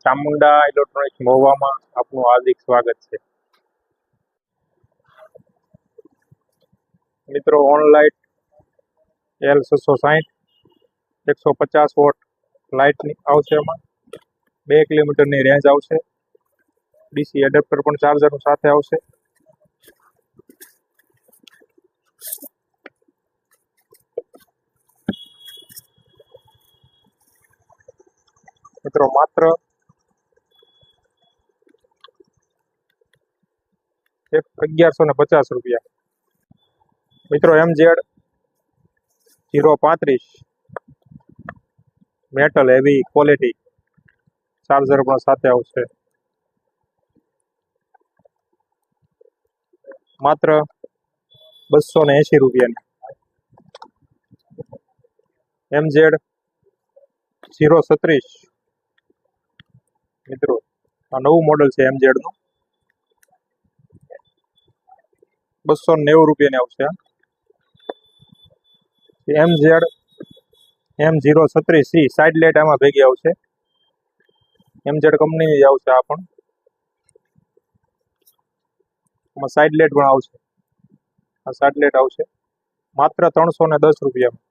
Chamunda electronics મહુવામાં આપનું હાર્દિક સ્વાગત છે। મિત્રો, ઓનલાઇટ L660 150 વોટ લાઇટની આવશે। એમાં 2 કિલોમીટરની રેન્જ આવશે। ડીસી એડેપ્ટર પણ ચાર્જરનું સાથે આવશે। મિત્રો, માત્ર 1150 રૂપિયા। મિત્રો, MZ 035 metal heavy quality charger પણ સાથે આવશે। માત્ર 280 રૂપિયાની। MZ 036 મિત્રો, આ નવું મોડલ છે MZ નું। 290 રૂપિયાની આવશે। MZ M036C સાઇડ લાઇટ આમાં ભેગી આવશે। MZ કંપનીની આવશે। આ પણ આમાં સાઇડ લાઇટ પણ આવશે। આ સાઇડ લાઇટ આવશે માત્ર 310 રૂપિયામાં।